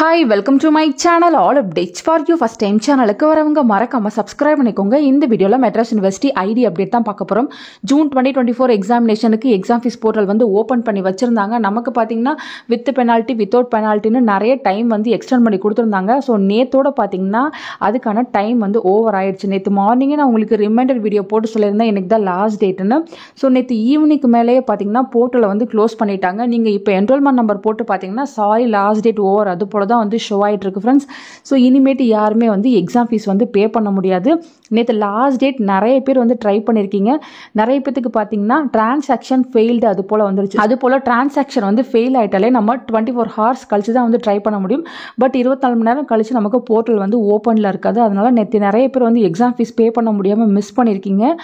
Hi, welcome to my channel. All updates for you. First time channel வரவங்க மறக்காம subscribe பண்ணிக்கோங்க. இந்த வீடியோல மெட்ராஸ் யுனிவர்சிட்டி ஐடி அப்டேட் தான் பார்க்க போறோம். ஜூன் 2024 எக்ஸாமினேஷனுக்கு எக்ஸாம் ஃபீஸ் போர்ட்டல் வந்து ஓபன் பண்ணி வச்சிருந்தாங்க. நமக்கு பாத்தீங்கன்னா வித் பெனால்டி வித்அவுட் பெனால்டின்னு நிறைய டைம் வந்து எக்ஸ்டெண்ட் பண்ணி கொடுத்திருந்தாங்க. ஸோ நேத்தோட பாத்தீங்கன்னா அதுக்கான டைம் வந்து ஓவர் ஆயிடுச்சு. நேற்று மார்னிங்கே நான் உங்களுக்கு ரிமைண்டர் வீடியோ போட்டு சொல்லியிருந்தேன் எனக்கு தான் லாஸ்ட் டேட்டுன்னு. ஸோ நேற்று ஈவினிங்க்கு மேலேயே பாத்தீங்கன்னா போர்ட்டலை வந்து க்ளோஸ் பண்ணிட்டாங்க. நீங்க இப்போ என்ரோல்மெண்ட் நம்பர் போட்டு பாத்தீங்கன்னா சாரி லாஸ்ட் டேட் ஓவர் அது தான் வந்து ஷோ ஆயிட்டு இருக்கு ஃப்ரெண்ட்ஸ். ஸோ இனிமேட்டு யாருமே வந்து எக்ஸாம் ஃபீஸ் வந்து பே பண்ண முடியாது. நேற்று லாஸ்ட் டேட் நிறைய பேர் வந்து ட்ரை பண்ணியிருக்கீங்க. நிறைய பேருக்கு பார்த்தீங்கன்னா டிரான்சாக்ஷன் ஃபெயில்டு அது போல் வந்துருச்சு. அது போல் டிரான்சாக்ஷன் வந்து ஃபெயில் ஆகிட்டாலே நம்ம 24 ஹவர்ஸ் கழிச்சு தான் வந்து ட்ரை பண்ண முடியும். பட் 24 மணி நேரம் கழிச்சு நமக்கு போர்ட்டல் வந்து ஓப்பனில் இருக்காது. அதனால நேற்று நிறைய பேர் வந்து எக்ஸாம் ஃபீஸ் பே பண்ண முடியாமல் மிஸ் பண்ணியிருக்கீங்க.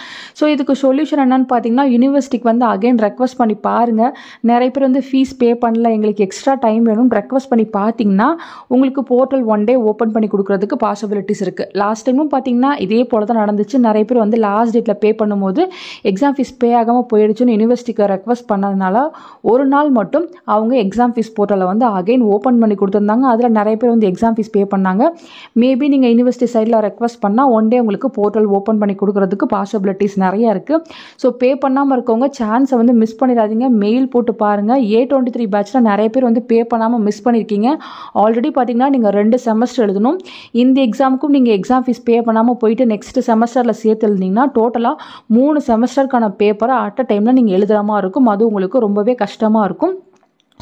ஸோ இதுக்கு சொல்யூஷன் என்னன்னு பார்த்தீங்கன்னா யூனிவர்சிட்டிக்கு வந்து அகைன் ரெக்வஸ்ட் பண்ணி பாருங்கள். நிறைய பேர் வந்து ஃபீஸ் பே பண்ணல எங்களுக்கு எக்ஸ்ட்ரா டைம் வேணும் ரெக்வஸ்ட் பண்ணி பார்த்தீங்கன்னா உங்களுக்கு போர்ட்டல் ஒன் டே ஓப்பன் பண்ணி கொடுக்கறதுக்கு பாசிபிலிட்டிஸ் இருக்குது. லாஸ்ட் டைமும் பார்த்தீங்கன்னா இதே போல தான் நடந்துச்சு. நிறைய பேர் வந்து லாஸ்ட் டேட்டில் பே பண்ணும்போது எக்ஸாம் ஃபீஸ் பே ஆகாமல் போயிடுச்சுன்னு யூனிவர்சிட்டிக்கு ரெக்வஸ்ட் பண்ணதுனால ஒரு நாள் மட்டும் அவங்க எக்ஸாம் ஃபீஸ் போர்ட்டலை வந்து அகைன் ஓப்பன் பண்ணி கொடுத்துருந்தாங்க. அதில் நிறைய பேர் வந்து எக்ஸாம் ஃபீஸ் பே பண்ணாங்க. மேபி நீங்கள் யூனிவர்சிட்டி சைடில் ரெக்வஸ்ட் பண்ணால் ஒன் டே உங்களுக்கு போர்ட்டல் ஓப்பன் பண்ணி கொடுக்கறதுக்கு பாசிபிலிட்டிஸ் நிறைய இருக்குது. ஸோ பே பண்ணாமல் இருக்கவங்க சான்ஸை வந்து மிஸ் பண்ணிடாதீங்க. மெயில் போட்டு பாருங்கள். A23 பேட்சில் நிறைய பேர் வந்து பே பண்ணாமல் மிஸ் பண்ணியிருக்கீங்க. ஆல்ரெடி பார்த்தீங்கன்னா நீங்கள் 2 செமஸ்டர் எழுதணும். இந்த எக்ஸாமுக்கும் நீங்கள் எக்ஸாம் ஃபீஸ் பே பண்ணாமல் போயிட்டு நெக்ஸ்ட் செமஸ்டரில் சேர்த்து எழுதிங்கன்னா டோட்டலாக 3 செமஸ்டருக்கான பேப்பரை அட் அ டைமில் நீங்கள் எழுதுகிற மாதிரி இருக்கும். அது உங்களுக்கு ரொம்பவே கஷ்டமாக இருக்கும்.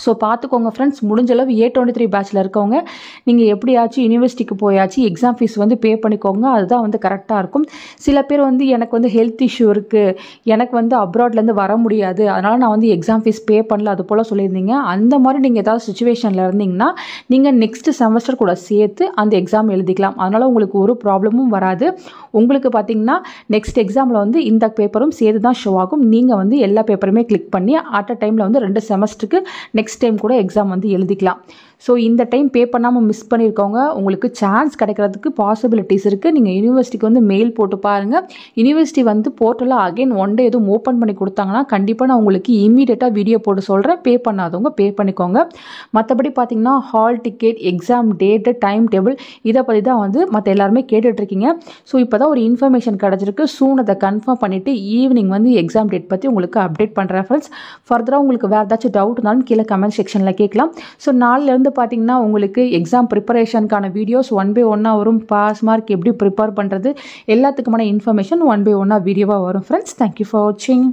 ஸோ பார்த்துக்கோங்க ஃப்ரெண்ட்ஸ். முடிஞ்சளவு A23 பேட்சில் இருக்கவங்க நீங்கள் எப்படியாச்சும் யூனிவர்சிட்டிக்கு போயாச்சு எக்ஸாம் ஃபீஸ் வந்து பே பண்ணிக்கோங்க. அதுதான் வந்து கரெக்டாக இருக்கும். சில பேர் வந்து எனக்கு வந்து ஹெல்த் இஷ்யூ இருக்குது, எனக்கு வந்து அப்ராட்லேருந்து வர முடியாது, அதனால் நான் வந்து எக்ஸாம் ஃபீஸ் பே பண்ணல அது போல் சொல்லியிருந்தீங்க. அந்த மாதிரி நீங்கள் ஏதாவது சுச்சுவேஷனில் இருந்தீங்கன்னா நீங்கள் நெக்ஸ்ட் செமஸ்டர் கூட சேர்த்து அந்த எக்ஸாம் எழுதிக்கலாம். அதனால் உங்களுக்கு ஒரு ப்ராப்ளமும் வராது. உங்களுக்கு பார்த்தீங்கன்னா நெக்ஸ்ட் எக்ஸாமில் வந்து இந்த பேப்பரும் சேர்த்து தான் ஷோ ஆகும். நீங்கள் வந்து எல்லா பேப்பருமே கிளிக் பண்ணி அட் அ டைமில் வந்து 2 செமஸ்டருக்கு நெக்ஸ்ட் டைம் கூட எக்ஸாம் வந்து எழுதிக்கலாம். ஸோ இந்த டைம் பே பண்ணாமல் மிஸ் பண்ணியிருக்கவங்க உங்களுக்கு சான்ஸ் கிடைக்கிறதுக்கு பாசிபிலிட்டிஸ் இருக்குது. நீங்கள் யூனிவர்சிட்டிக்கு வந்து மெயில் போட்டு பாருங்கள். யூனிவர்சிட்டி வந்து போர்ட்டலில் அகைன் ஒன் டே எதுவும் ஓப்பன் பண்ணி கொடுத்தாங்கன்னா கண்டிப்பாக நான் உங்களுக்கு இமீடியட்டாக வீடியோ போட்டு சொல்கிறேன். பே பண்ணாதவங்க பே பண்ணிக்கோங்க. மற்றபடி பார்த்தீங்கன்னா hall ticket, exam date, time table இதை பற்றி தான் வந்து மற்ற எல்லாருமே கேட்டுட்ருக்கீங்க. ஸோ இப்போ தான் ஒரு இன்ஃபர்மேஷன் கிடச்சிருக்கு. சூன் அதை கன்ஃபார்ம் பண்ணிவிட்டு ஈவினிங் வந்து எக்ஸாம் டேட் பற்றி உங்களுக்கு அப்டேட் பண்ணுறேன் ஃப்ரெண்ட்ஸ். ஃபர்தராக உங்களுக்கு வேறு ஏதாச்சும் டவுட் இருந்தாலும் கீழே கமெண்ட் செக்ஷனில் கேட்கலாம். ஸோ நாளிலேருந்து பார்த்தீங்கன்னா உங்களுக்கு எக்ஸாம் ப்ரிப்பரேஷனுக்கான வீடியோஸ் 1 by 1 வரும். பாஸ் மார்க் எப்படி ப்ரிப்பேர் பண்ணுறது எல்லாத்துக்குமான இன்ஃபர்மேஷன் 1 by 1 வீடியோவாக வரும் ஃப்ரெண்ட்ஸ். தேங்க்யூ ஃபார் வாட்சிங்.